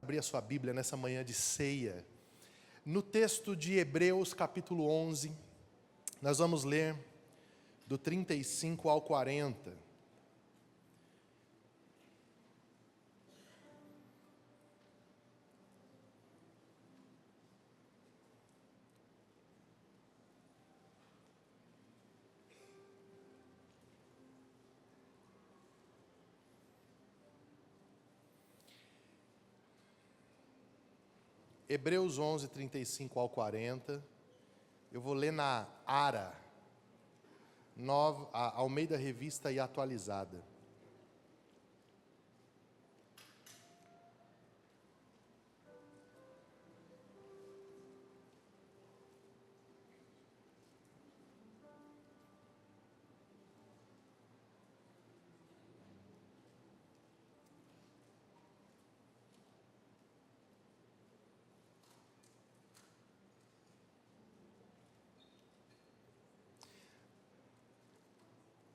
Abrir a sua Bíblia nessa manhã de ceia. No texto de Hebreus, capítulo 11, nós vamos ler do 35 ao 40. Hebreus 11, 35 ao 40. Eu vou ler na ARA, a Almeida Revista e Atualizada.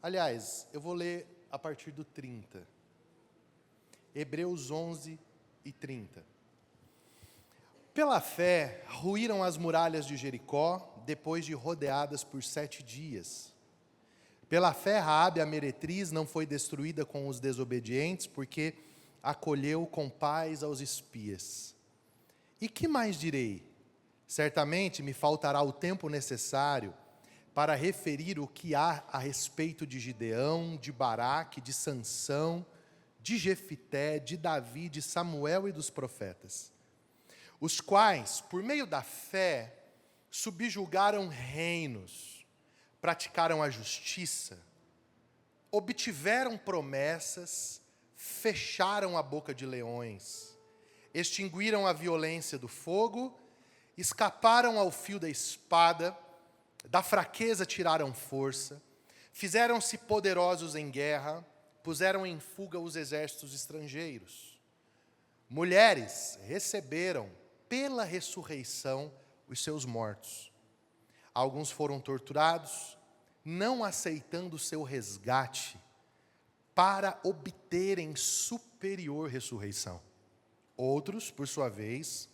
Aliás, eu vou ler a partir do 30. Hebreus 11 e 30. Pela fé, ruíram as muralhas de Jericó, depois de rodeadas por 7 dias. Pela fé, Raabe, a meretriz, não foi destruída com os desobedientes, porque acolheu com paz aos espias. E que mais direi? Certamente me faltará o tempo necessário para referir o que há a respeito de Gideão, de Baraque, de Sansão, de Jefité, de Davi, de Samuel e dos profetas, os quais, por meio da fé, subjugaram reinos, praticaram a justiça, obtiveram promessas, fecharam a boca de leões, extinguiram a violência do fogo, escaparam ao fio da espada, da fraqueza tiraram força, fizeram-se poderosos em guerra, puseram em fuga os exércitos estrangeiros. Mulheres receberam pela ressurreição os seus mortos. Alguns foram torturados, não aceitando seu resgate, para obterem superior ressurreição. Outros, por sua vez,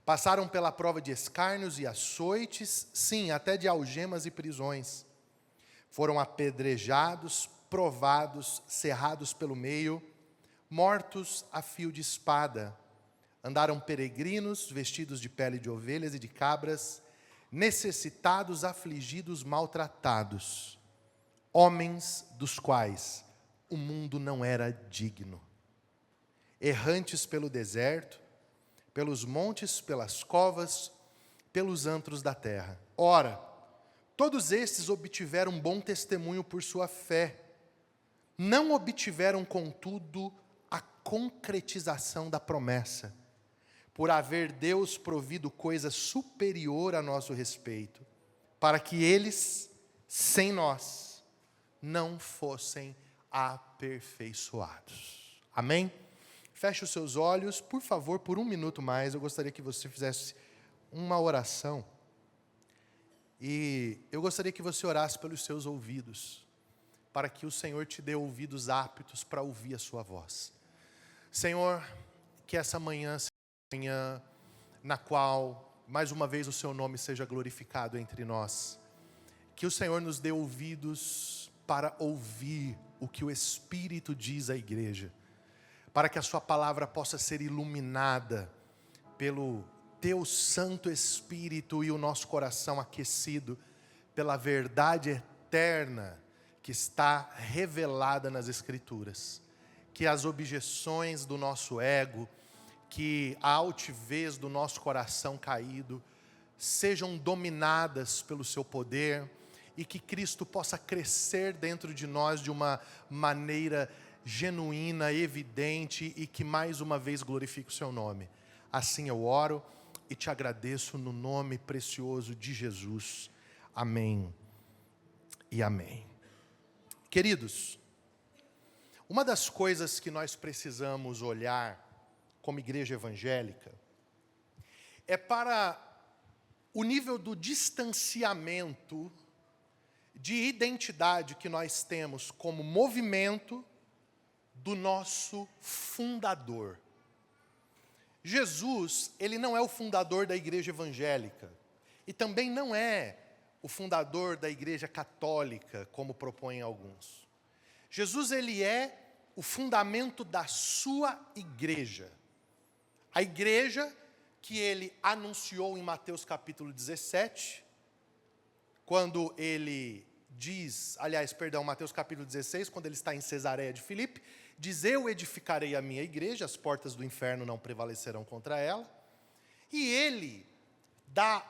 passaram pela prova de escárnios e açoites, sim, até de algemas e prisões. Foram apedrejados, provados, cerrados pelo meio, mortos a fio de espada. Andaram peregrinos, vestidos de pele de ovelhas e de cabras, necessitados, afligidos, maltratados. Homens dos quais o mundo não era digno. Errantes pelo deserto, pelos montes, pelas covas, pelos antros da terra. Ora, todos estes obtiveram bom testemunho por sua fé. Não obtiveram, contudo, a concretização da promessa, por haver Deus provido coisa superior a nosso respeito, para que eles, sem nós, não fossem aperfeiçoados. Amém? Feche os seus olhos, por favor, por um minuto mais. Eu gostaria que você fizesse uma oração. E eu gostaria que você orasse pelos seus ouvidos, para que o Senhor te dê ouvidos aptos para ouvir a sua voz. Senhor, que essa manhã seja uma manhã na qual, mais uma vez, o seu nome seja glorificado entre nós. Que o Senhor nos dê ouvidos para ouvir o que o Espírito diz à igreja, para que a sua palavra possa ser iluminada pelo teu Santo Espírito e o nosso coração aquecido pela verdade eterna que está revelada nas Escrituras. Que as objeções do nosso ego, que a altivez do nosso coração caído sejam dominadas pelo seu poder e que Cristo possa crescer dentro de nós de uma maneira genuína, evidente e que mais uma vez glorifique o seu nome. Assim eu oro e te agradeço no nome precioso de Jesus. Amém e amém. Queridos, uma das coisas que nós precisamos olhar como igreja evangélica é para o nível do distanciamento de identidade que nós temos como movimento do nosso fundador. Jesus, ele não é o fundador da igreja evangélica. E também não é o fundador da igreja católica, como propõem alguns. Jesus, ele é o fundamento da sua igreja. A igreja que ele anunciou em Mateus capítulo 17, quando ele diz, Mateus capítulo 16, quando ele está em Cesareia de Filipe, diz: eu edificarei a minha igreja, as portas do inferno não prevalecerão contra ela. E ele dá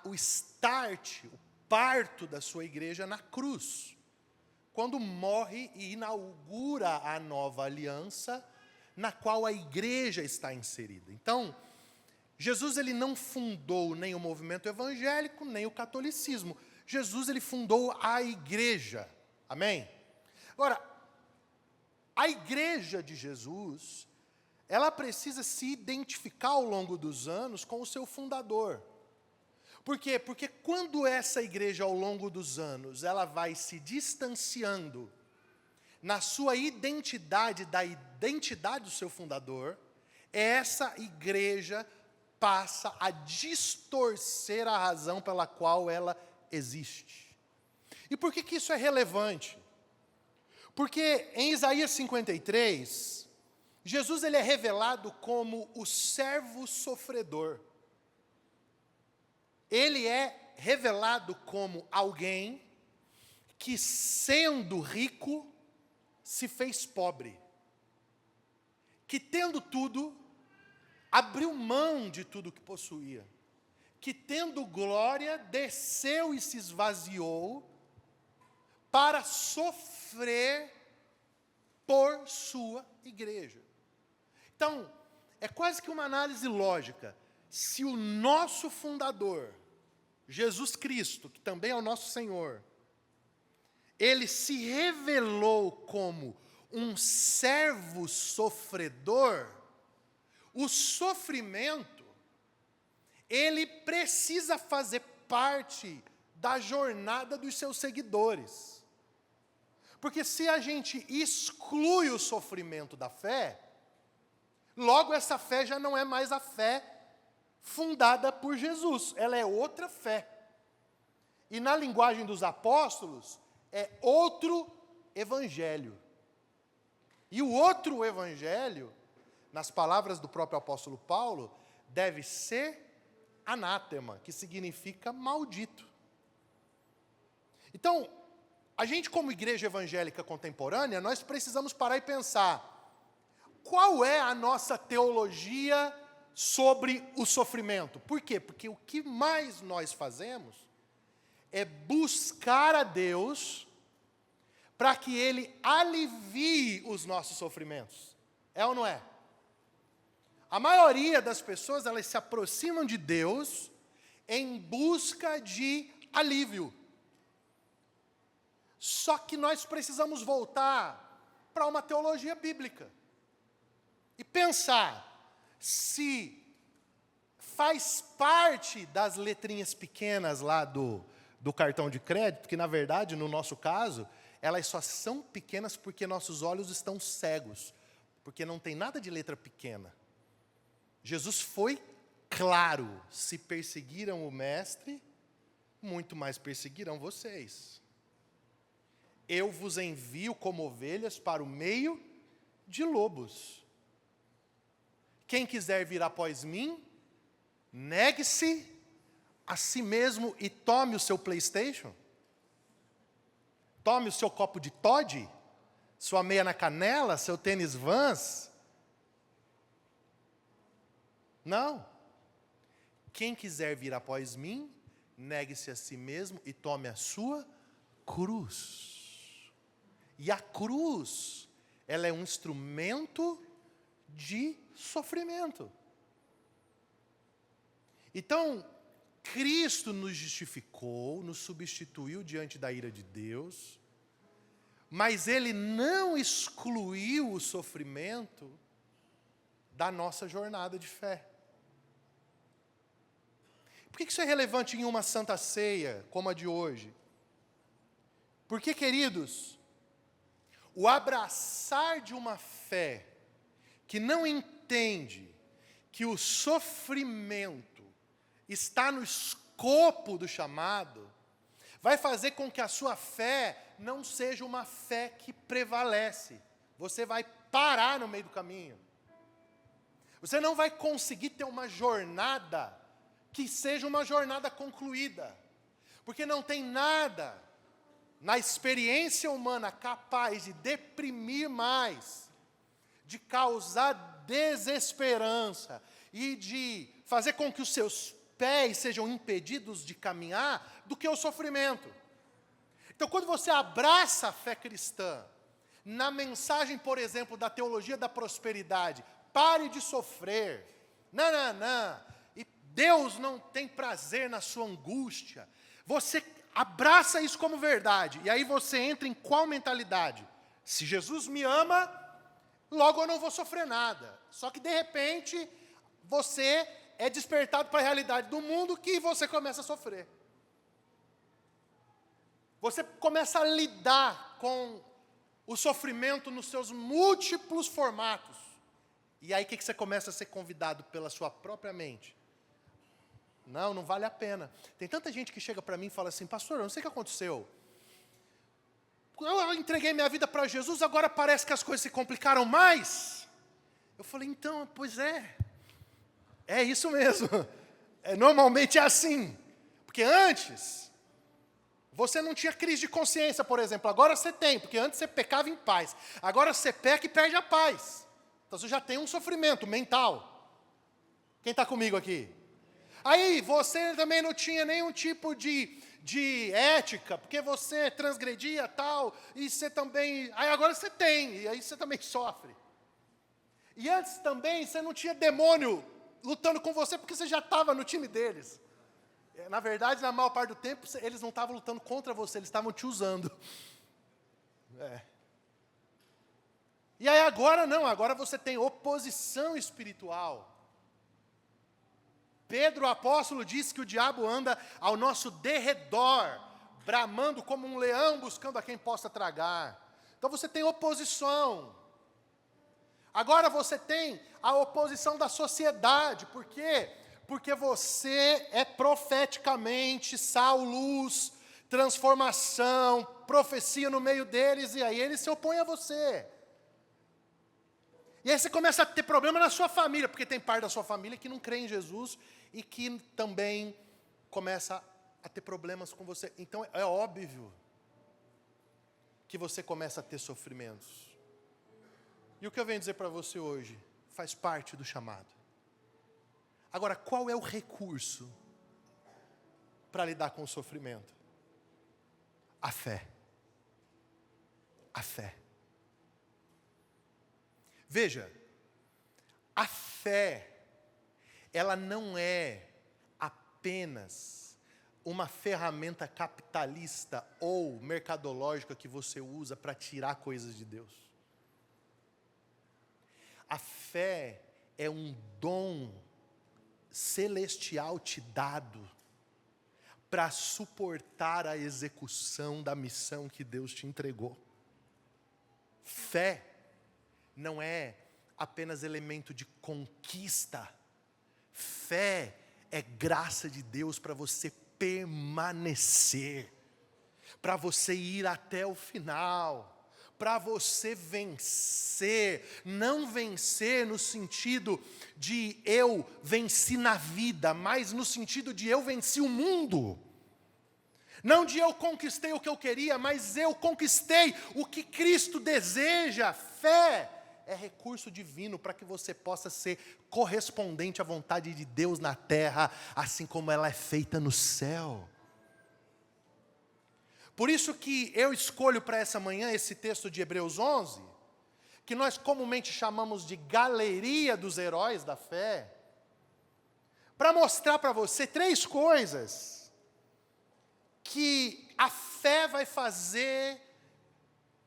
o start, o parto da sua igreja na cruz, quando morre e inaugura a nova aliança, na qual a igreja está inserida. Então, Jesus, ele não fundou nem o movimento evangélico, nem o catolicismo. Jesus, ele fundou a igreja. Amém? Agora, a igreja de Jesus, ela precisa se identificar ao longo dos anos com o seu fundador. Por quê? Porque quando essa igreja, ao longo dos anos, ela vai se distanciando na sua identidade, da identidade do seu fundador, essa igreja passa a distorcer a razão pela qual ela existe. E por que isso é relevante? Porque em Isaías 53, Jesus, ele é revelado como o servo sofredor. Ele é revelado como alguém que, sendo rico, se fez pobre. Que, tendo tudo, abriu mão de tudo que possuía. Que, tendo glória, desceu e se esvaziou para sofrer por sua igreja. Então, é quase que uma análise lógica. Se o nosso fundador, Jesus Cristo, que também é o nosso Senhor, ele se revelou como um servo sofredor, o sofrimento, ele precisa fazer parte da jornada dos seus seguidores. Porque se a gente exclui o sofrimento da fé, logo essa fé já não é mais a fé fundada por Jesus, ela é outra fé. E na linguagem dos apóstolos, é outro evangelho. E o outro evangelho, nas palavras do próprio apóstolo Paulo, deve ser anátema, que significa maldito. Então, a gente, como igreja evangélica contemporânea, nós precisamos parar e pensar: qual é a nossa teologia sobre o sofrimento? Por quê? Porque o que mais nós fazemos é buscar a Deus para que Ele alivie os nossos sofrimentos. É ou não é? A maioria das pessoas, elas se aproximam de Deus em busca de alívio. Só que nós precisamos voltar para uma teologia bíblica e pensar se faz parte das letrinhas pequenas lá do cartão de crédito, que na verdade, no nosso caso, elas só são pequenas porque nossos olhos estão cegos, porque não tem nada de letra pequena. Jesus foi claro: se perseguiram o Mestre, muito mais perseguirão vocês. Eu vos envio como ovelhas para o meio de lobos. Quem quiser vir após mim, negue-se a si mesmo e tome o seu PlayStation. Tome o seu copo de Toddy, sua meia na canela, seu tênis Vans. Não. Quem quiser vir após mim, negue-se a si mesmo e tome a sua cruz. E a cruz, ela é um instrumento de sofrimento. Então, Cristo nos justificou, nos substituiu diante da ira de Deus, mas Ele não excluiu o sofrimento da nossa jornada de fé. Por que isso é relevante em uma santa ceia, como a de hoje? Porque, queridos, o abraçar de uma fé que não entende que o sofrimento está no escopo do chamado, vai fazer com que a sua fé não seja uma fé que prevalece. Você vai parar no meio do caminho. Você não vai conseguir ter uma jornada que seja uma jornada concluída. Porque não tem nada na experiência humana capaz de deprimir mais, de causar desesperança e de fazer com que os seus pés sejam impedidos de caminhar, do que o sofrimento. Então, quando você abraça a fé cristã, na mensagem, por exemplo, da teologia da prosperidade, pare de sofrer, e Deus não tem prazer na sua angústia, você abraça isso como verdade, e aí você entra em qual mentalidade? Se Jesus me ama, logo eu não vou sofrer nada. Só que de repente, você é despertado para a realidade do mundo que você começa a sofrer. Você começa a lidar com o sofrimento nos seus múltiplos formatos. E aí o que você começa a ser convidado pela sua própria mente? Não vale a pena. Tem tanta gente que chega para mim e fala assim, pastor, eu não sei o que aconteceu. Eu entreguei minha vida para Jesus, agora parece que as coisas se complicaram mais. Eu falei, então, pois é isso mesmo. Normalmente é assim. Porque antes, você não tinha crise de consciência, por exemplo. Agora você tem, porque antes você pecava em paz. Agora você peca e perde a paz. Então você já tem um sofrimento mental. Quem está comigo aqui? Aí você também não tinha nenhum tipo de ética, porque você transgredia tal, e você também... Aí agora você tem, e aí você também sofre. E antes também você não tinha demônio lutando com você, porque você já estava no time deles. Na verdade, na maior parte do tempo, eles não estavam lutando contra você, eles estavam te usando. E aí agora não, agora você tem oposição espiritual. Pedro, o apóstolo, disse que o diabo anda ao nosso derredor, bramando como um leão buscando a quem possa tragar. Então você tem oposição. Agora você tem a oposição da sociedade. Por quê? Porque você é profeticamente sal, luz, transformação, profecia no meio deles, e aí eles se opõem a você. E aí você começa a ter problema na sua família, porque tem parte da sua família que não crê em Jesus e que também começa a ter problemas com você. Então é óbvio que você começa a ter sofrimentos. E o que eu venho dizer para você hoje faz parte do chamado. Agora, qual é o recurso para lidar com o sofrimento? A fé. A fé. Veja, a fé, ela não é apenas uma ferramenta capitalista ou mercadológica que você usa para tirar coisas de Deus. A fé é um dom celestial te dado para suportar a execução da missão que Deus te entregou. Fé não é apenas elemento de conquista. Fé é graça de Deus para você permanecer, para você ir até o final, para você vencer. Não vencer no sentido de eu venci na vida, mas no sentido de eu venci o mundo. Não de eu conquistei o que eu queria, mas eu conquistei o que Cristo deseja. Fé é recurso divino para que você possa ser correspondente à vontade de Deus na terra, assim como ela é feita no céu. Por isso que eu escolho para essa manhã esse texto de Hebreus 11, que nós comumente chamamos de galeria dos heróis da fé, para mostrar para você 3 coisas que a fé vai fazer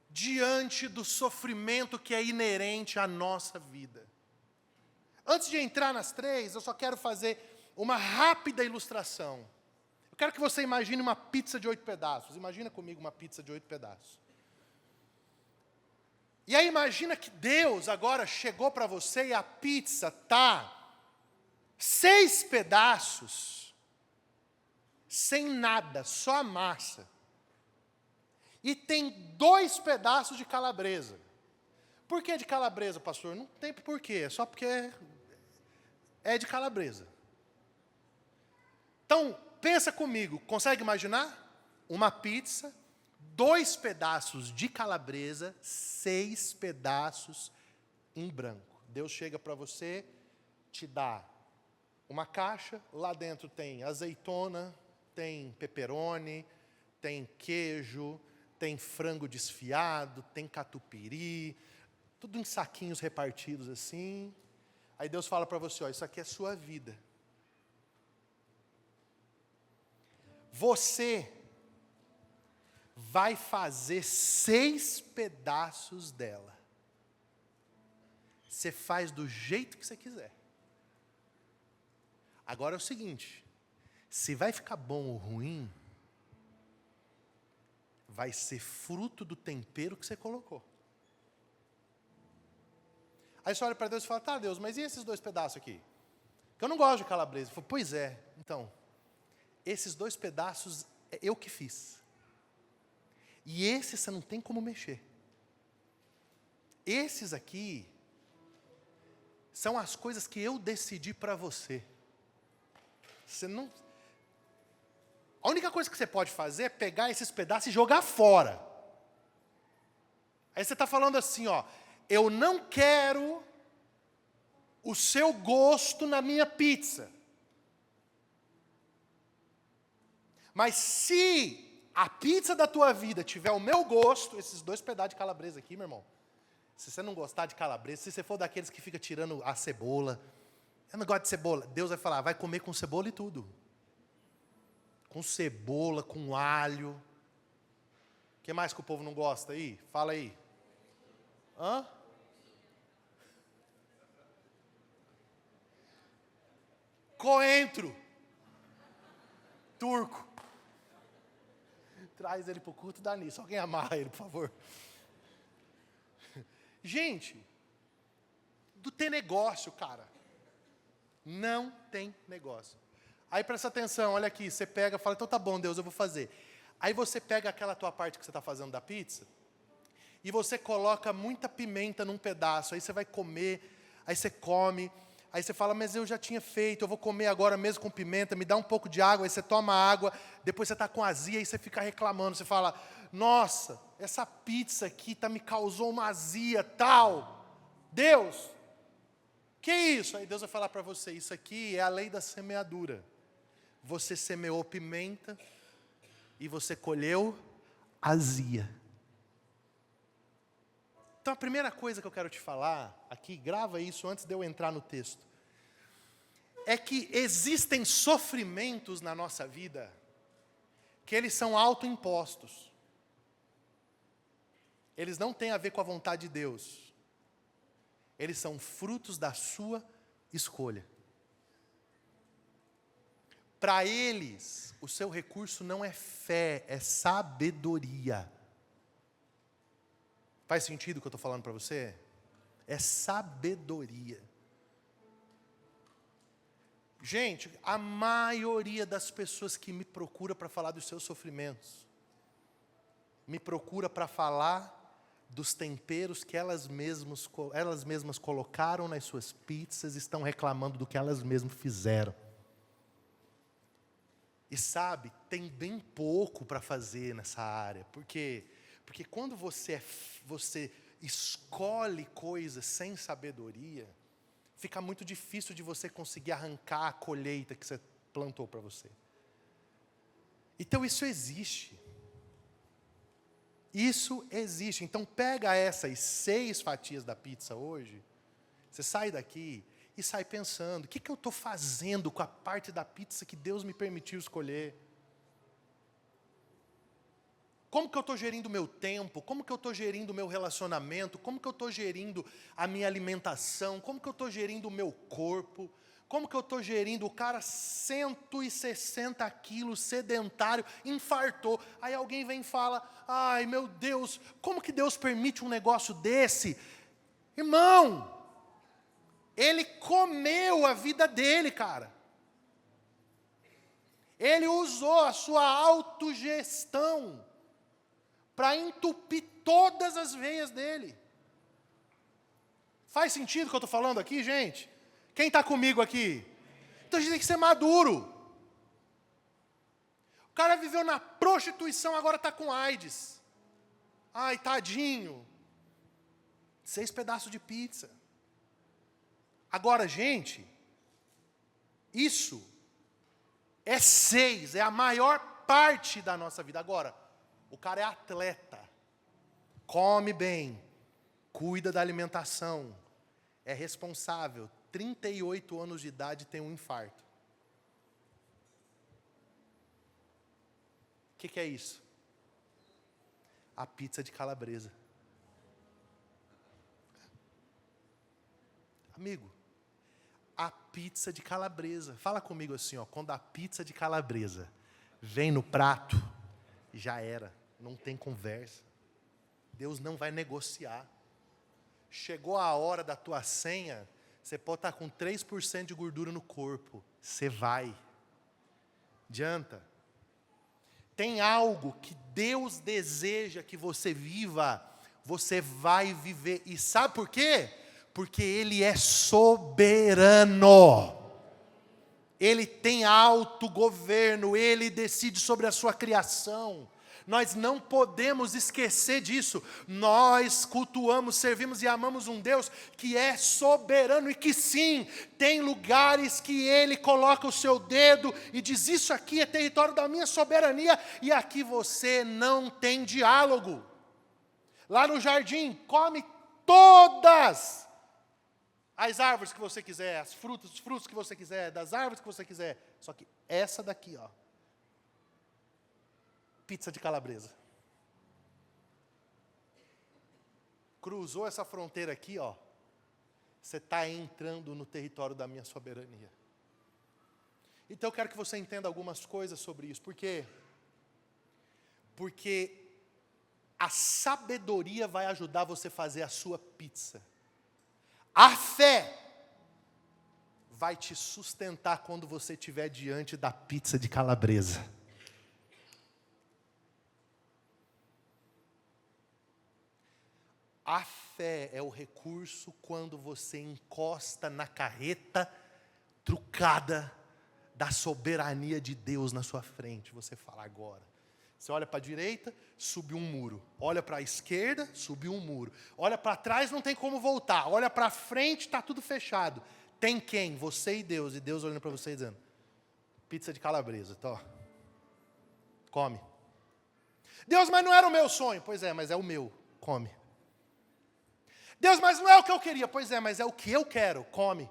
diante do sofrimento que é inerente à nossa vida. Antes de entrar nas 3, eu só quero fazer uma rápida ilustração. Eu quero que você imagine uma pizza de 8 pedaços. Imagina comigo uma pizza de 8 pedaços. E aí imagina que Deus agora chegou para você e a pizza está 6 pedaços, sem nada, só a massa. E tem 2 pedaços de calabresa. Por que de calabresa, pastor? Não tem porquê, é só porque é de calabresa. Então, pensa comigo, consegue imaginar? Uma pizza, 2 pedaços de calabresa, 6 pedaços em branco. Deus chega para você, te dá uma caixa, lá dentro tem azeitona, tem pepperoni, tem queijo, tem frango desfiado, tem catupiry, tudo em saquinhos repartidos assim. Aí Deus fala para você, ó, isso aqui é sua vida. Você vai fazer 6 pedaços dela. Você faz do jeito que você quiser. Agora é o seguinte, se vai ficar bom ou ruim, vai ser fruto do tempero que você colocou. Aí você olha para Deus e fala, tá Deus, mas e esses 2 pedaços aqui? Que eu não gosto de calabresa. Eu falo, pois é, então, esses 2 pedaços é eu que fiz. E esses você não tem como mexer. Esses aqui são as coisas que eu decidi para você. Você não... A única coisa que você pode fazer é pegar esses pedaços e jogar fora. Aí você está falando assim, ó, eu não quero o seu gosto na minha pizza. Mas se a pizza da tua vida tiver o meu gosto, esses 2 pedaços de calabresa aqui, meu irmão, se você não gostar de calabresa, se você for daqueles que fica tirando a cebola, eu não gosto de cebola, Deus vai falar, vai comer com cebola e tudo. Com cebola, com alho. O que mais que o povo não gosta aí? Fala aí. Hã? Coentro. Turco. Traz ele para o culto, dá nisso. Alguém amarra ele, por favor. Gente, do ter negócio, cara. Não tem negócio. Aí presta atenção, olha aqui, você pega e fala, então tá bom, Deus, eu vou fazer. Aí você pega aquela tua parte que você está fazendo da pizza, e você coloca muita pimenta num pedaço, aí você vai comer, aí você come, aí você fala, mas eu já tinha feito, eu vou comer agora mesmo com pimenta, me dá um pouco de água, aí você toma água, depois você está com azia, aí você fica reclamando, você fala, nossa, essa pizza aqui me causou uma azia, tal. Deus, que isso? Aí Deus vai falar para você, isso aqui é a lei da semeadura. Você semeou pimenta e você colheu azia. Então a primeira coisa que eu quero te falar aqui, grava isso antes de eu entrar no texto, é que existem sofrimentos na nossa vida que eles são autoimpostos. Eles não têm a ver com a vontade de Deus. Eles são frutos da sua escolha. Para eles, o seu recurso não é fé, é sabedoria. Faz sentido o que eu estou falando para você? É sabedoria. Gente, a maioria das pessoas que me procura para falar dos seus sofrimentos, me procura para falar dos temperos que elas mesmas colocaram nas suas pizzas, estão reclamando do que elas mesmas fizeram. E sabe, tem bem pouco para fazer nessa área, porque quando você escolhe coisas sem sabedoria, fica muito difícil de você conseguir arrancar a colheita que você plantou para você. Então isso existe. Isso existe. Então pega essas 6 fatias da pizza hoje, você sai daqui e sai pensando, o que eu estou fazendo com a parte da pizza que Deus me permitiu escolher? Como que eu estou gerindo o meu tempo? Como que eu estou gerindo o meu relacionamento? Como que eu estou gerindo a minha alimentação? Como que eu estou gerindo o meu corpo? Como que eu estou gerindo? O cara 160 quilos, sedentário, infartou. Aí alguém vem e fala, ai meu Deus, como que Deus permite um negócio desse? Irmão, Ele comeu a vida dele, cara. Ele usou a sua autogestão para entupir todas as veias dele. Faz sentido o que eu estou falando aqui, gente? Quem está comigo aqui? Então a gente tem que ser maduro. O cara viveu na prostituição, agora está com AIDS. Ai, tadinho. 6 pedaços de pizza. Agora, gente, isso é 6, é a maior parte da nossa vida. Agora, o cara é atleta, come bem, cuida da alimentação, é responsável, 38 anos de idade tem um infarto. O que é isso? A pizza de calabresa. Amigo, a pizza de calabresa. Fala comigo assim, ó, quando a pizza de calabresa vem no prato, já era, não tem conversa. Deus não vai negociar. Chegou a hora da tua senha, você pode estar com 3% de gordura no corpo, você vai. Adianta. Tem algo que Deus deseja que você viva, você vai viver. E sabe por quê? Porque Ele é soberano. Ele tem autogoverno, Ele decide sobre a sua criação. Nós não podemos esquecer disso. Nós cultuamos, servimos e amamos um Deus que é soberano e que sim, tem lugares que Ele coloca o seu dedo e diz: isso aqui é território da minha soberania, e aqui você não tem diálogo. Lá no jardim, come todas as árvores que você quiser, os frutos que você quiser, das árvores que você quiser. Só que essa daqui, ó, pizza de calabresa. Cruzou essa fronteira aqui, ó, você está entrando no território da minha soberania. Então eu quero que você entenda algumas coisas sobre isso. Por quê? Porque a sabedoria vai ajudar você a fazer a sua pizza. A fé vai te sustentar quando você estiver diante da pizza de calabresa. A fé é o recurso quando você encosta na carreta trucada da soberania de Deus na sua frente. Você fala agora. Você olha para a direita, subiu um muro. Olha para a esquerda, subiu um muro. Olha para trás, não tem como voltar. Olha para frente, está tudo fechado. Tem quem? Você e Deus. E Deus olhando para você e dizendo: pizza de calabresa, tá, ó. Come. Deus, mas não era o meu sonho. Pois é, mas é o meu. Come. Deus, mas não é o que eu queria. Pois é, mas é o que eu quero. Come.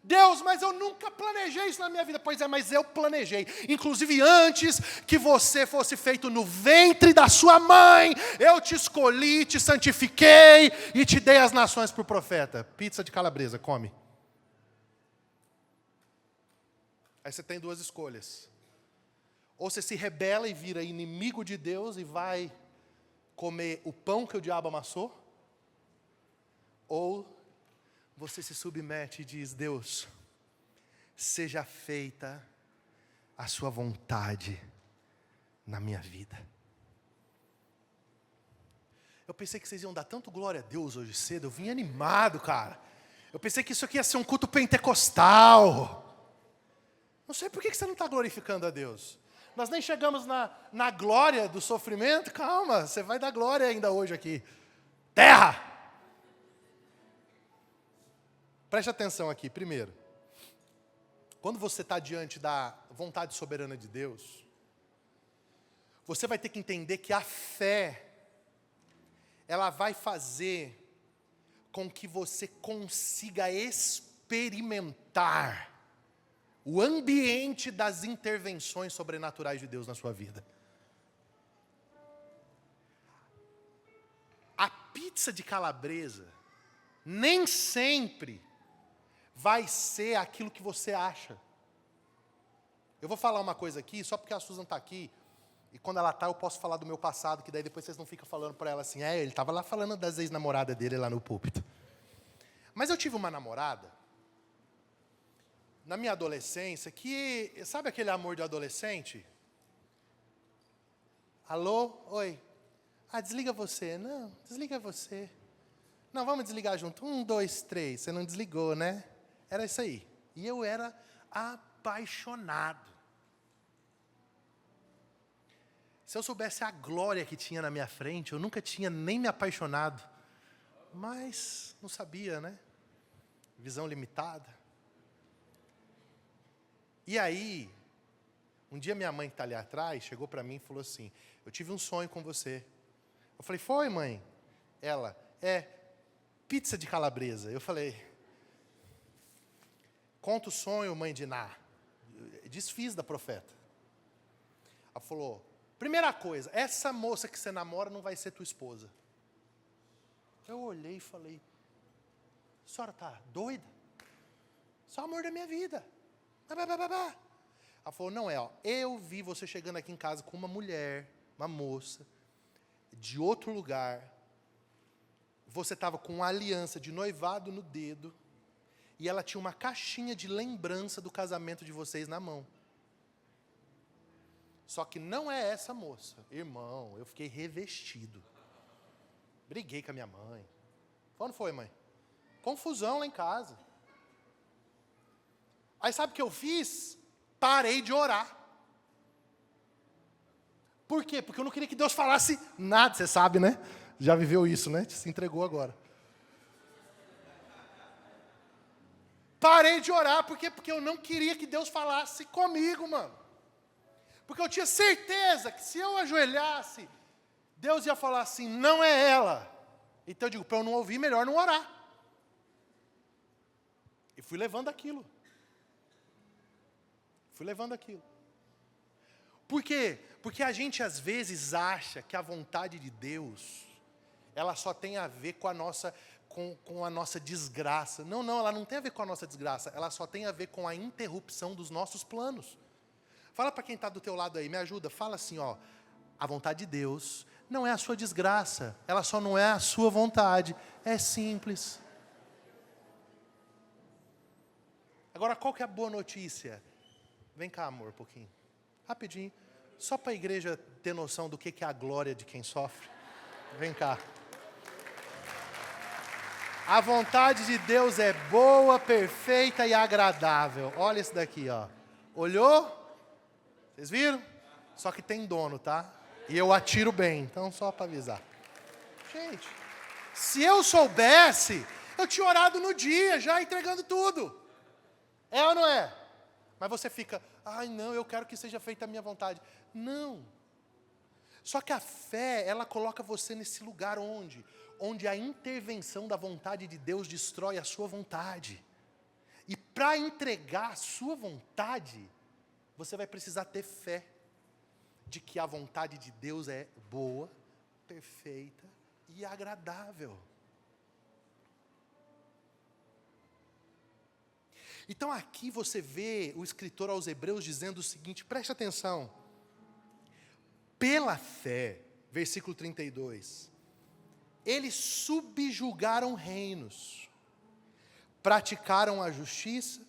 Deus, mas eu nunca planejei isso na minha vida. Pois é, mas eu planejei. Inclusive antes que você fosse feito no ventre da sua mãe, eu te escolhi, te santifiquei e te dei as nações por profeta. Pizza de calabresa, come. Aí você tem 2 escolhas. Ou você se rebela e vira inimigo de Deus e vai comer o pão que o diabo amassou. Ou você se submete e diz: Deus, seja feita a sua vontade na minha vida. Eu pensei que vocês iam dar tanto glória a Deus hoje cedo, eu vim animado, cara. Eu pensei que isso aqui ia ser um culto pentecostal. Não sei por que você não está glorificando a Deus. Nós nem chegamos na glória do sofrimento. Calma, você vai dar glória ainda hoje aqui. Terra! Preste atenção aqui, primeiro. Quando você está diante da vontade soberana de Deus, você vai ter que entender que a fé, ela vai fazer com que você consiga experimentar o ambiente das intervenções sobrenaturais de Deus na sua vida. A pizza de calabresa nem sempre vai ser aquilo que você acha. Eu vou falar uma coisa aqui, só porque a Susan está aqui, e quando ela está eu posso falar do meu passado, que daí depois vocês não ficam falando para ela assim: ele estava lá falando das ex-namoradas dele lá no púlpito. Mas eu tive uma namorada, na minha adolescência, que, sabe aquele amor de adolescente? Alô? Oi. Ah, desliga você. Não, desliga você. Não, vamos desligar junto. 1, 2, 3. Você não desligou, né? Era isso aí. E eu era apaixonado. Se eu soubesse a glória que tinha na minha frente, eu nunca tinha nem me apaixonado. Mas não sabia, né? Visão limitada. E aí, um dia minha mãe que está ali atrás, chegou para mim e falou assim, eu tive um sonho com você. Eu falei, foi, mãe? Ela, pizza de calabresa. Eu falei, conta o sonho, mãe de Ná. Desfiz da profeta. Ela falou, primeira coisa, essa moça que você namora não vai ser tua esposa. Eu olhei e falei, a senhora está doida? Só o amor da minha vida. Ela falou, não é, ó, eu vi você chegando aqui em casa com uma mulher, uma moça, de outro lugar. Você estava com uma aliança de noivado no dedo, e ela tinha uma caixinha de lembrança do casamento de vocês na mão. Só que não é essa moça. Irmão, eu fiquei revestido. Briguei com a minha mãe. Quando foi, mãe? Confusão lá em casa. Aí sabe o que eu fiz? Parei de orar. Por quê? Porque eu não queria que Deus falasse nada, você sabe, né? Já viveu isso, né? Se entregou agora. Parei de orar, por quê? Porque eu não queria que Deus falasse comigo, mano. Porque eu tinha certeza que se eu ajoelhasse, Deus ia falar assim, não é ela. Então eu digo, para eu não ouvir, melhor não orar. E fui levando aquilo. Por quê? Porque a gente às vezes acha que a vontade de Deus, ela só tem a ver com a nossa desgraça. Não, ela não tem a ver com a nossa desgraça, ela só tem a ver com a interrupção dos nossos planos. Fala para quem está do teu lado aí, me ajuda, fala assim, ó, a vontade de Deus não é a sua desgraça, ela só não é a sua vontade, é simples. Agora, qual que é a boa notícia? Vem cá, amor, um pouquinho. Rapidinho. Só para a igreja ter noção do que é a glória de quem sofre. Vem cá. A vontade de Deus é boa, perfeita e agradável. Olha isso daqui, ó. Olhou? Vocês viram? Só que tem dono, tá? E eu atiro bem, então só para avisar. Gente, se eu soubesse, eu tinha orado no dia, já entregando tudo. É ou não é? Mas você fica, ai não, eu quero que seja feita a minha vontade. Não. Só que a fé, ela coloca você nesse lugar onde a intervenção da vontade de Deus destrói a sua vontade. E para entregar a sua vontade, você vai precisar ter fé de que a vontade de Deus é boa, perfeita e agradável. Então aqui você vê o escritor aos Hebreus dizendo o seguinte, preste atenção. Pela fé, versículo 32, eles subjugaram reinos, praticaram a justiça,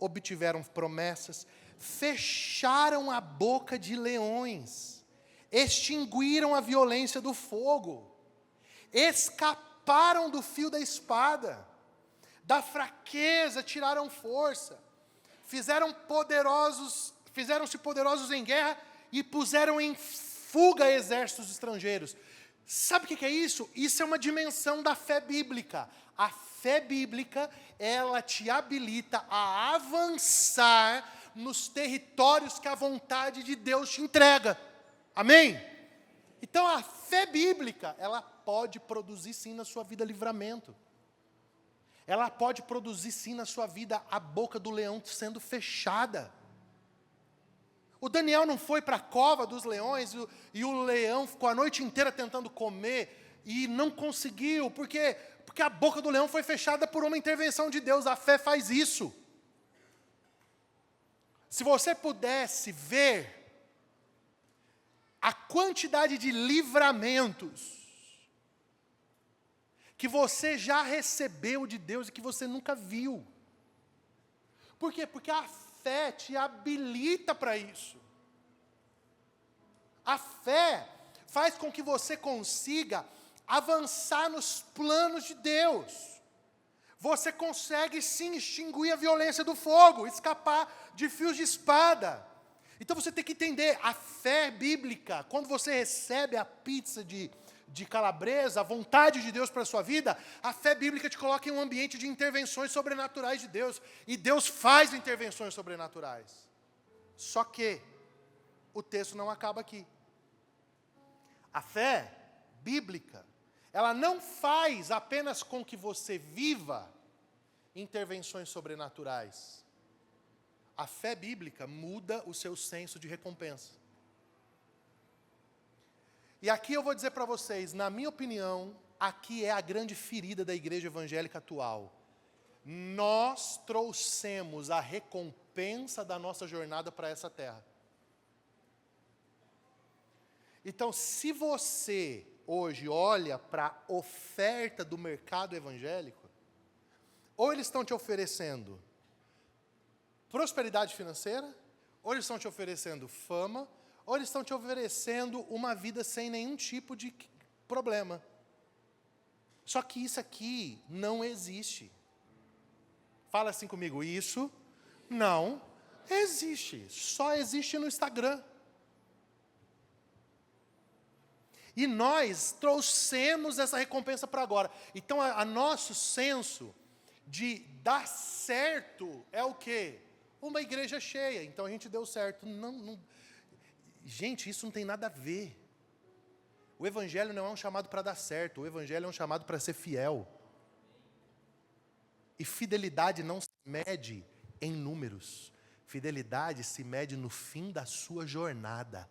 obtiveram promessas, fecharam a boca de leões, extinguiram a violência do fogo, escaparam do fio da espada, da fraqueza tiraram força, fizeram-se poderosos em guerra e puseram em fuga exércitos estrangeiros. Sabe o que é isso? Isso é uma dimensão da fé bíblica. A fé bíblica, ela te habilita a avançar nos territórios que a vontade de Deus te entrega. Amém? Então a fé bíblica, ela pode produzir sim na sua vida livramento. Ela pode produzir sim na sua vida a boca do leão sendo fechada. O Daniel não foi para a cova dos leões e o leão ficou a noite inteira tentando comer e não conseguiu. Por quê? Porque a boca do leão foi fechada por uma intervenção de Deus. A fé faz isso. Se você pudesse ver a quantidade de livramentos que você já recebeu de Deus e que você nunca viu. Por quê? Porque a fé te habilita para isso. A fé faz com que você consiga avançar nos planos de Deus. Você consegue sim extinguir a violência do fogo, escapar de fios de espada. Então você tem que entender, a fé bíblica, quando você recebe a pizza de calabresa, a vontade de Deus para a sua vida, a fé bíblica te coloca em um ambiente de intervenções sobrenaturais de Deus. E Deus faz intervenções sobrenaturais. Só que o texto não acaba aqui. A fé bíblica, ela não faz apenas com que você viva intervenções sobrenaturais. A fé bíblica muda o seu senso de recompensa. E aqui eu vou dizer para vocês, na minha opinião, aqui é a grande ferida da igreja evangélica atual. Nós trouxemos a recompensa da nossa jornada para essa terra. Então, se você hoje olha para a oferta do mercado evangélico, ou eles estão te oferecendo prosperidade financeira, ou eles estão te oferecendo fama, ou eles estão te oferecendo uma vida sem nenhum tipo de problema. Só que isso aqui não existe. Fala assim comigo, isso não existe. Só existe no Instagram. E nós trouxemos essa recompensa para agora. Então, a nosso senso de dar certo é o quê? Uma igreja cheia. Então, a gente deu certo. Gente, isso não tem nada a ver. O evangelho não é um chamado para dar certo. O evangelho é um chamado para ser fiel. E fidelidade não se mede em números. Fidelidade se mede no fim da sua jornada.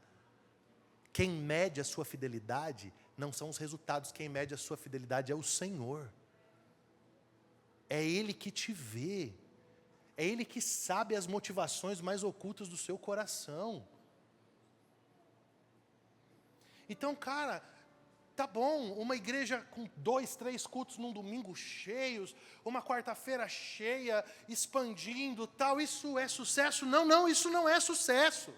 Quem mede a sua fidelidade não são os resultados, quem mede a sua fidelidade é o Senhor. É Ele que te vê. É Ele que sabe as motivações mais ocultas do seu coração. Então, cara, tá bom, uma igreja com 2, 3 cultos num domingo cheios, uma quarta-feira cheia, expandindo, tal, isso é sucesso? Não, isso não é sucesso.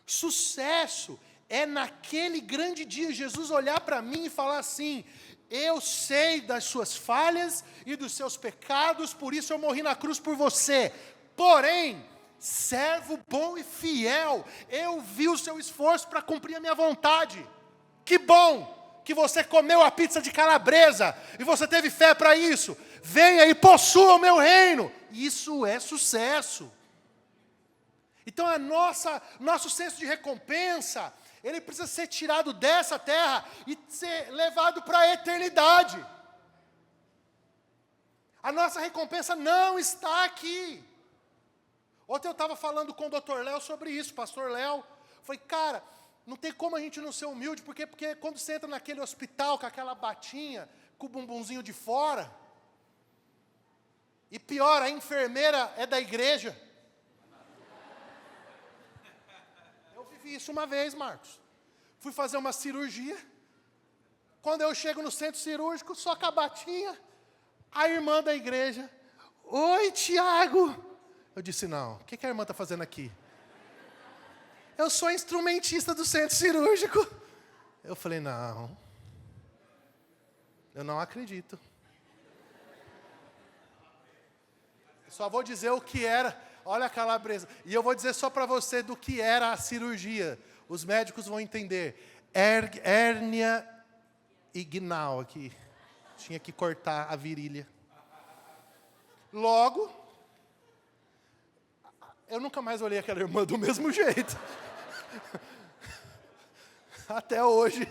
Sucesso é naquele grande dia Jesus olhar para mim e falar assim, eu sei das suas falhas e dos seus pecados, por isso eu morri na cruz por você. Porém, servo bom e fiel, eu vi o seu esforço para cumprir a minha vontade. Que bom que você comeu a pizza de calabresa e você teve fé para isso. Venha e possua o meu reino. Isso é sucesso. Então, nosso senso de recompensa, ele precisa ser tirado dessa terra e ser levado para a eternidade. A nossa recompensa não está aqui. Ontem eu estava falando com o Dr. Léo sobre isso, pastor Léo. Falei, cara, não tem como a gente não ser humilde, porque quando você entra naquele hospital com aquela batinha, com o bumbumzinho de fora, e pior, a enfermeira é da igreja. Isso uma vez, Marcos. Fui fazer uma cirurgia. Quando eu chego no centro cirúrgico, só com a batinha, a irmã da igreja. Oi, Tiago. Eu disse, não, o que a irmã está fazendo aqui? Eu sou instrumentista do centro cirúrgico. Eu falei, não. Eu não acredito. Eu só vou dizer o que era. Olha a calabresa. E eu vou dizer só para você do que era a cirurgia. Os médicos vão entender. Hérnia inguinal aqui. Tinha que cortar a virilha. Logo, eu nunca mais olhei aquela irmã do mesmo jeito. Até hoje,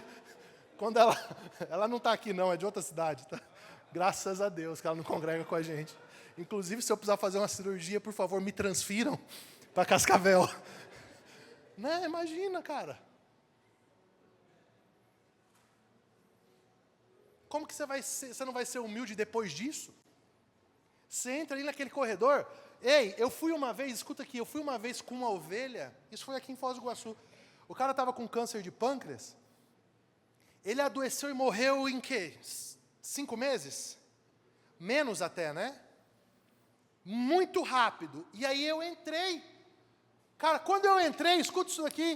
quando ela não está aqui não, é de outra cidade. Tá? Graças a Deus que ela não congrega com a gente. Inclusive, se eu precisar fazer uma cirurgia, por favor, me transfiram para Cascavel. Né? Imagina, cara. Como que você não vai ser humilde depois disso? Você entra ali naquele corredor. Ei, eu fui uma vez, escuta aqui, eu fui uma vez com uma ovelha, isso foi aqui em Foz do Iguaçu. O cara estava com câncer de pâncreas. Ele adoeceu e morreu em quê? 5 meses? Menos até, né? Muito rápido. E aí eu entrei. Cara, quando eu entrei, escuta isso aqui,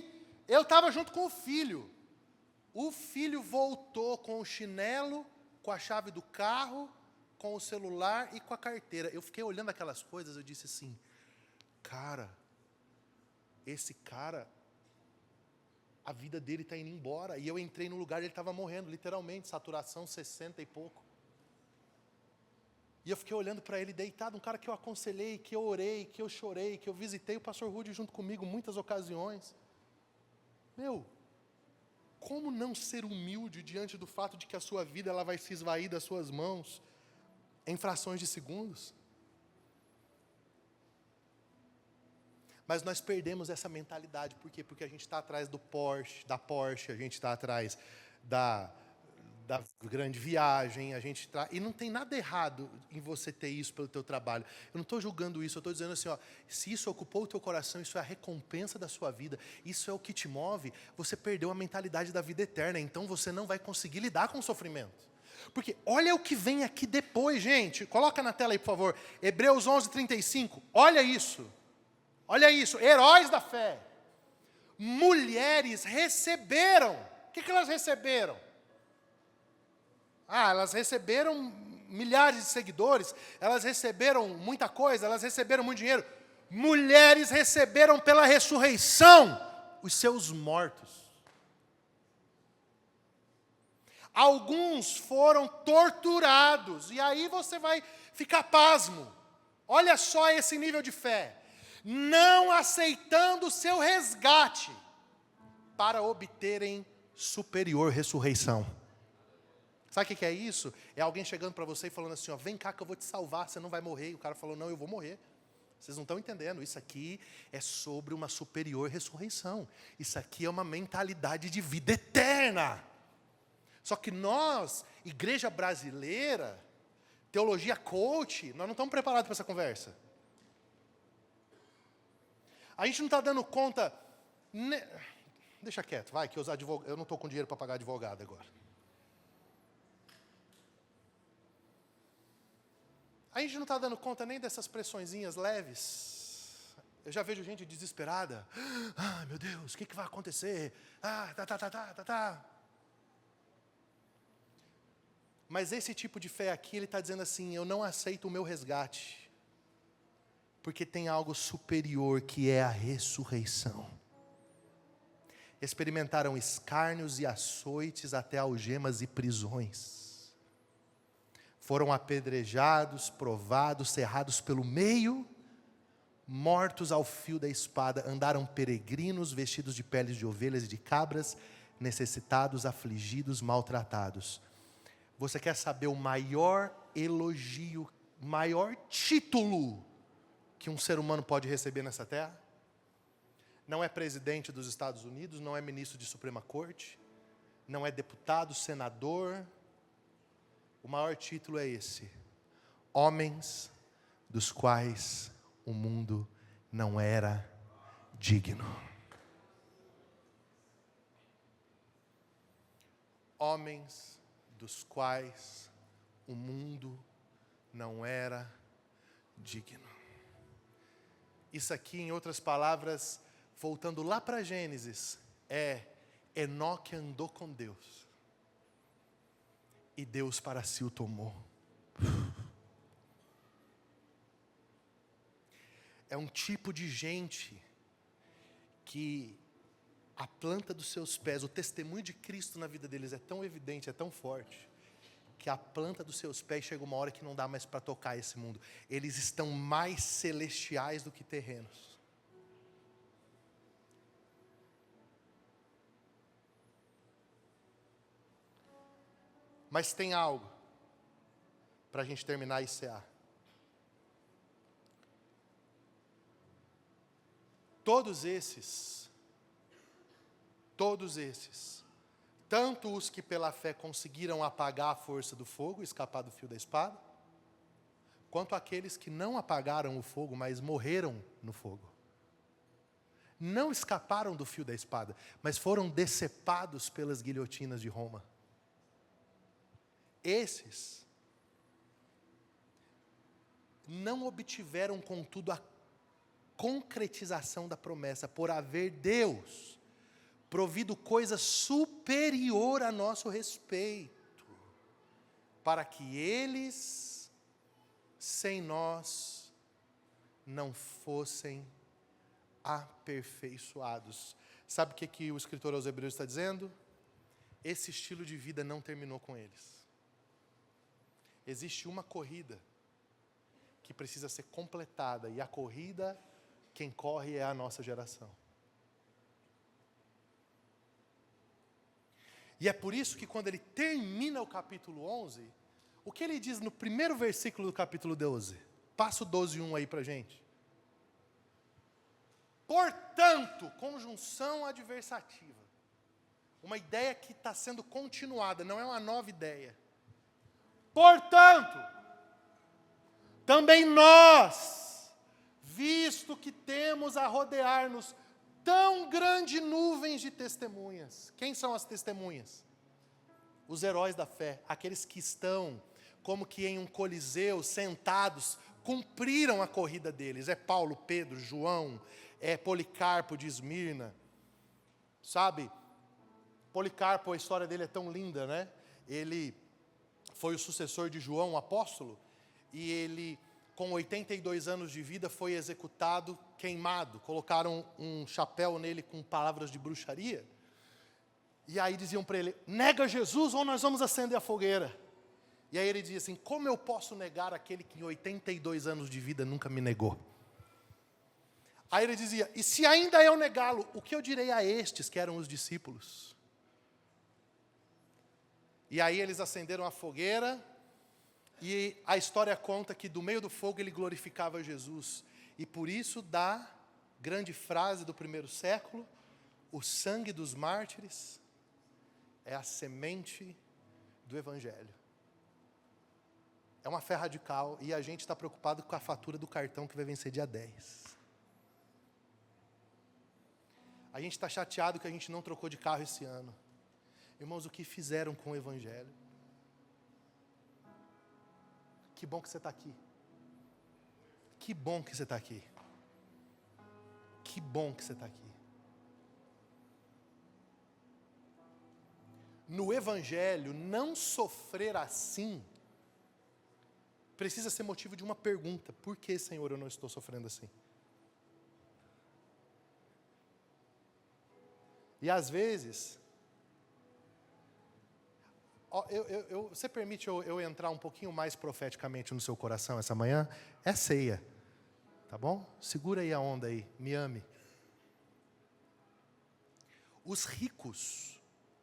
eu estava junto com o filho. O filho voltou com o chinelo, com a chave do carro, com o celular e com a carteira. Eu fiquei olhando aquelas coisas, eu disse assim, cara, esse cara, a vida dele está indo embora. E eu entrei no lugar, ele estava morrendo, literalmente, saturação 60 e pouco. E eu fiquei olhando para ele deitado, um cara que eu aconselhei, que eu orei, que eu chorei, que eu visitei o pastor Rudy junto comigo muitas ocasiões. Meu, como não ser humilde diante do fato de que a sua vida ela vai se esvair das suas mãos em frações de segundos? Mas nós perdemos essa mentalidade, por quê? Porque a gente está atrás da Porsche, a gente está atrás da grande viagem, e não tem nada errado em você ter isso pelo teu trabalho. Eu não estou julgando isso, eu estou dizendo assim, ó, se isso ocupou o teu coração, isso é a recompensa da sua vida, isso é o que te move, você perdeu a mentalidade da vida eterna, então você não vai conseguir lidar com o sofrimento. Porque olha o que vem aqui depois, gente, coloca na tela aí, por favor, Hebreus 11:35, olha isso, heróis da fé, mulheres receberam, o que elas receberam? Elas receberam milhares de seguidores, elas receberam muita coisa, elas receberam muito dinheiro. Mulheres receberam pela ressurreição os seus mortos. Alguns foram torturados, e aí você vai ficar pasmo. Olha só esse nível de fé. Não aceitando o seu resgate para obterem superior ressurreição. Sabe o que é isso? É alguém chegando para você e falando assim, ó, vem cá que eu vou te salvar, você não vai morrer. E o cara falou, não, eu vou morrer. Vocês não estão entendendo, isso aqui é sobre uma superior ressurreição. Isso aqui é uma mentalidade de vida eterna. Só que nós, igreja brasileira, teologia coach, nós não estamos preparados para essa conversa. A gente não está dando conta... Deixa quieto, vai, que eu não estou com dinheiro para pagar advogado agora. A gente não está dando conta nem dessas pressõezinhas leves. Eu já vejo gente desesperada. Meu Deus, o que vai acontecer? Mas esse tipo de fé aqui, ele está dizendo assim, eu não aceito o meu resgate. Porque tem algo superior que é a ressurreição. Experimentaram escárnios e açoites até algemas e prisões. Foram apedrejados, provados, cerrados pelo meio, mortos ao fio da espada, andaram peregrinos, vestidos de peles de ovelhas e de cabras, necessitados, afligidos, maltratados. Você quer saber o maior elogio, o maior título que um ser humano pode receber nessa terra? Não é presidente dos Estados Unidos, não é ministro de Suprema Corte, não é deputado, senador. O maior título é esse: homens dos quais o mundo não era digno. Homens dos quais o mundo não era digno. Isso aqui, em outras palavras, voltando lá para Gênesis, Enoque andou com Deus. E Deus para si o tomou. É um tipo de gente que a planta dos seus pés, o testemunho de Cristo na vida deles é tão evidente, é tão forte, que a planta dos seus pés chega uma hora que não dá mais para tocar esse mundo. Eles estão mais celestiais do que terrenos. Mas tem algo para a gente terminar e cear. Todos esses, tanto os que pela fé conseguiram apagar a força do fogo, escapar do fio da espada, quanto aqueles que não apagaram o fogo, mas morreram no fogo. Não escaparam do fio da espada, mas foram decepados pelas guilhotinas de Roma. Esses não obtiveram, contudo, a concretização da promessa, por haver Deus provido coisa superior a nosso respeito, para que eles, sem nós, não fossem aperfeiçoados. Sabe o que o escritor aos Hebreus está dizendo? Esse estilo de vida não terminou com eles. Existe uma corrida que precisa ser completada, e a corrida, quem corre é a nossa geração. E é por isso que quando ele termina o capítulo 11, o que ele diz no primeiro versículo do capítulo 12? Passa o 12:1 aí para a gente. Portanto, conjunção adversativa. Uma ideia que está sendo continuada, não é uma nova ideia. Portanto, também nós, visto que temos a rodear-nos tão grande nuvens de testemunhas. Quem são as testemunhas? Os heróis da fé, aqueles que estão como que em um coliseu, sentados, cumpriram a corrida deles. É Paulo, Pedro, João, é Policarpo de Esmirna. Sabe? Policarpo, a história dele é tão linda, né? Ele foi o sucessor de João, o apóstolo, e ele, com 82 anos de vida, foi executado, queimado. Colocaram um chapéu nele com palavras de bruxaria. E aí diziam para ele, nega Jesus ou nós vamos acender a fogueira. E aí ele dizia assim, como eu posso negar aquele que em 82 anos de vida nunca me negou? Aí ele dizia, e se ainda eu negá-lo, o que eu direi a estes que eram os discípulos? E aí eles acenderam a fogueira, e a história conta que do meio do fogo ele glorificava Jesus. E por isso da grande frase do primeiro século, o sangue dos mártires é a semente do Evangelho. É uma fé radical, e a gente está preocupado com a fatura do cartão que vai vencer dia 10. A gente está chateado que a gente não trocou de carro esse ano. Irmãos, o que fizeram com o Evangelho? Que bom que você está aqui. Que bom que você está aqui. Que bom que você está aqui. No Evangelho, não sofrer assim precisa ser motivo de uma pergunta. Por que, Senhor, eu não estou sofrendo assim? E às vezes, você permite eu entrar um pouquinho mais profeticamente no seu coração essa manhã? É ceia, tá bom? Segura aí a onda aí, me ame. Os ricos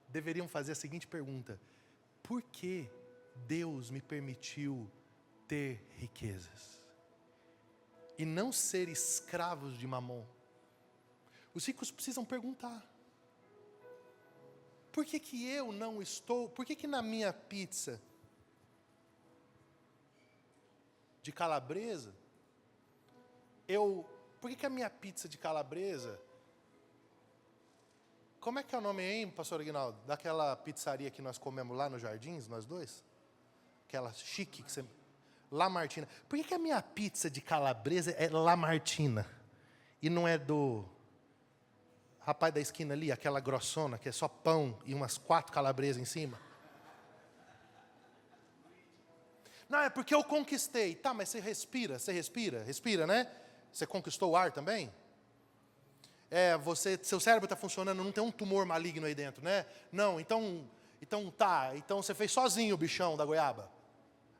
deveriam fazer a seguinte pergunta: por que Deus me permitiu ter riquezas e não ser escravos de Mamon? Os ricos precisam perguntar. Por que que eu não estou, por que que na minha pizza de calabresa, por que que a minha pizza de calabresa, como é que é o nome aí, pastor Aguinaldo, daquela pizzaria que nós comemos lá nos Jardins, nós dois? Aquela chique que você... Lamartina. Por que que a minha pizza de calabresa é Lamartina e não é do rapaz da esquina ali, aquela grossona, que é só pão e umas 4 calabresas em cima? Não, é porque eu conquistei. Tá, mas você respira, né? Você conquistou o ar também? Seu cérebro está funcionando, não tem um tumor maligno aí dentro, né? Não, então você fez sozinho o bichão da goiaba.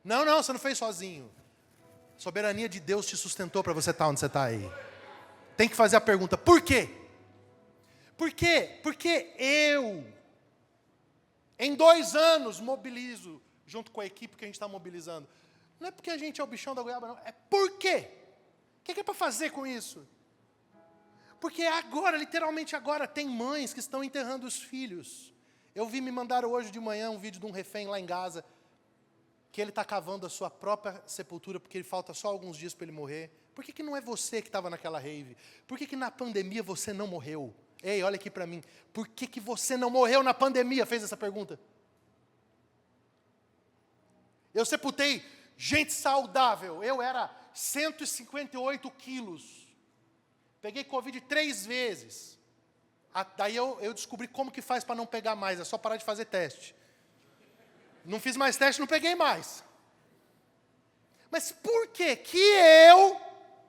Não, você não fez sozinho. Soberania de Deus te sustentou para você estar onde você está aí. Tem que fazer a pergunta, por quê? Por quê? Porque eu, em 2 anos, mobilizo, junto com a equipe que a gente está mobilizando. Não é porque a gente é o bichão da goiaba, não. É por quê? O que é para fazer com isso? Porque agora, literalmente agora, tem mães que estão enterrando os filhos. Me mandaram hoje de manhã um vídeo de um refém lá em Gaza, que ele está cavando a sua própria sepultura, porque ele falta só alguns dias para ele morrer. Por que não é você que estava naquela rave? Por que na pandemia você não morreu? Ei, olha aqui para mim. Por que você não morreu na pandemia? Fez essa pergunta. Eu sepultei gente saudável. Eu era 158 quilos. Peguei Covid 3 vezes. Daí eu descobri como que faz para não pegar mais. É só parar de fazer teste. Não fiz mais teste, não peguei mais. Mas por que eu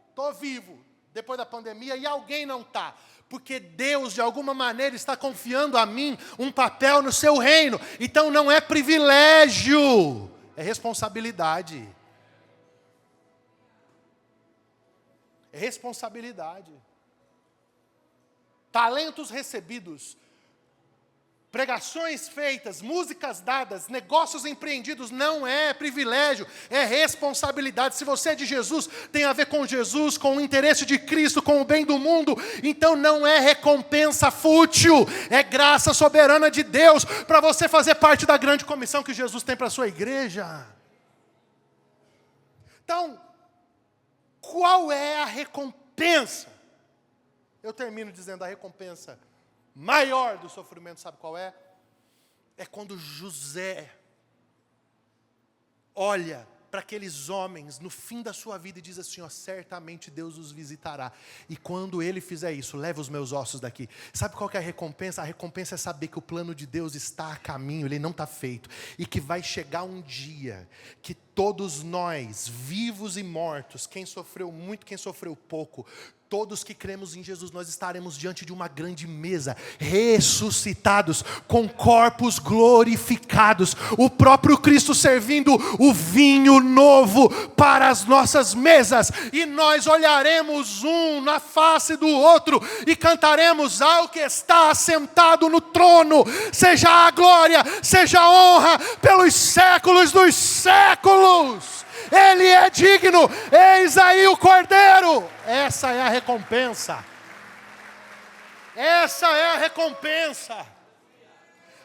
estou vivo depois da pandemia e alguém não está? Porque Deus, de alguma maneira, está confiando a mim um papel no seu reino. Então não é privilégio, é responsabilidade. É responsabilidade. Talentos recebidos, pregações feitas, músicas dadas, negócios empreendidos, não é privilégio, é responsabilidade. Se você é de Jesus, tem a ver com Jesus, com o interesse de Cristo, com o bem do mundo, então não é recompensa fútil, é graça soberana de Deus, para você fazer parte da grande comissão que Jesus tem para a sua igreja. Então, qual é a recompensa? Eu termino dizendo, a recompensa maior do sofrimento, sabe qual é? É quando José olha para aqueles homens no fim da sua vida e diz assim, ó, certamente Deus os visitará. E quando Ele fizer isso, leva os meus ossos daqui. Sabe qual que é a recompensa? A recompensa é saber que o plano de Deus está a caminho, ele não está feito. E que vai chegar um dia que todos nós, vivos e mortos, quem sofreu muito, quem sofreu pouco, todos que cremos em Jesus, nós estaremos diante de uma grande mesa, ressuscitados, com corpos glorificados, o próprio Cristo servindo o vinho novo para as nossas mesas, e nós olharemos um na face do outro, e cantaremos ao que está assentado no trono, seja a glória, seja a honra, pelos séculos dos séculos. Ele é digno, eis aí o Cordeiro. Essa é a recompensa. Essa é a recompensa.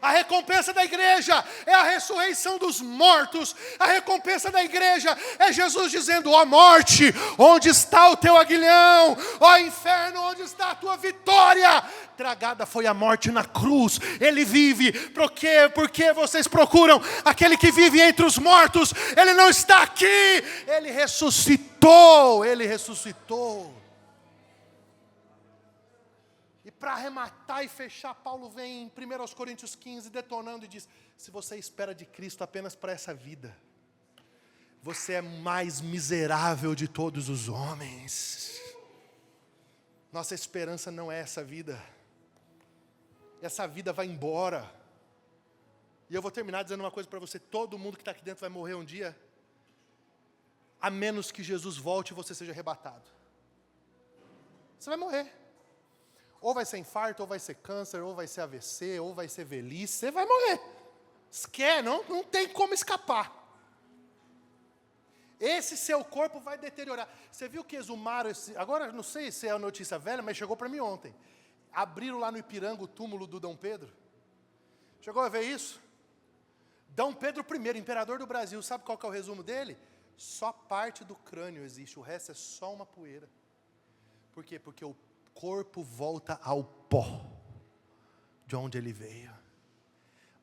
A recompensa da igreja é a ressurreição dos mortos. A recompensa da igreja é Jesus dizendo, ó morte, onde está o teu aguilhão? Ó inferno, onde está a tua vitória? Tragada foi a morte na cruz. Ele vive. Por quê? Porque vocês procuram aquele que vive entre os mortos. Ele não está aqui. Ele ressuscitou. Ele ressuscitou. E para arrematar e fechar, Paulo vem em 1 Coríntios 15 detonando e diz, se você espera de Cristo apenas para essa vida, você é mais miserável de todos os homens. Nossa esperança não é essa vida. Essa vida vai embora. E eu vou terminar dizendo uma coisa para você, todo mundo que está aqui dentro vai morrer um dia, a menos que Jesus volte e você seja arrebatado. Você vai morrer. Ou vai ser infarto, ou vai ser câncer, ou vai ser AVC, ou vai ser velhice, você vai morrer. Não tem como escapar. Esse seu corpo vai deteriorar. Você viu que exumaram, agora não sei se é a notícia velha, mas chegou para mim ontem. Abriram lá no Ipiranga o túmulo do Dom Pedro. Chegou a ver isso? Dom Pedro I, imperador do Brasil, sabe qual que é o resumo dele? Só parte do crânio existe, o resto é só uma poeira. Por quê? Porque o corpo volta ao pó, de onde ele veio.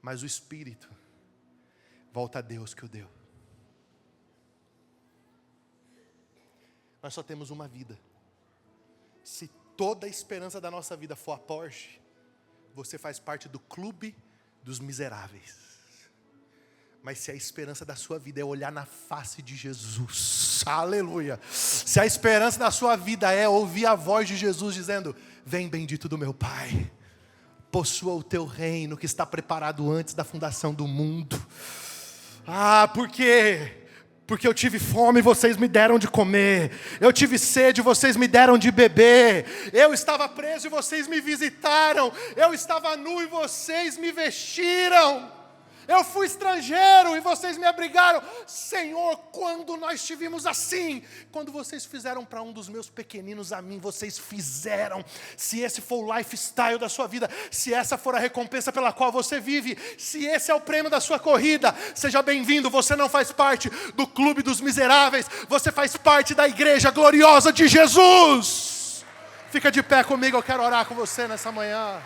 Mas o espírito volta a Deus que o deu. Nós só temos uma vida. Se toda a esperança da nossa vida for a Porsche, você faz parte do clube dos miseráveis. Mas se a esperança da sua vida é olhar na face de Jesus, aleluia. Se a esperança da sua vida é ouvir a voz de Jesus dizendo, vem bendito do meu Pai, possua o teu reino que está preparado antes da fundação do mundo. Por quê? Porque eu tive fome e vocês me deram de comer. Eu tive sede e vocês me deram de beber. Eu estava preso e vocês me visitaram. Eu estava nu e vocês me vestiram. Eu fui estrangeiro e vocês me abrigaram. Senhor, quando nós tivemos assim? Quando vocês fizeram para um dos meus pequeninos, a mim vocês fizeram. Se esse for o lifestyle da sua vida, se essa for a recompensa pela qual você vive, se esse é o prêmio da sua corrida, seja bem-vindo. Você não faz parte do clube dos miseráveis, você faz parte da igreja gloriosa de Jesus. Fica de pé comigo, eu quero orar com você nessa manhã.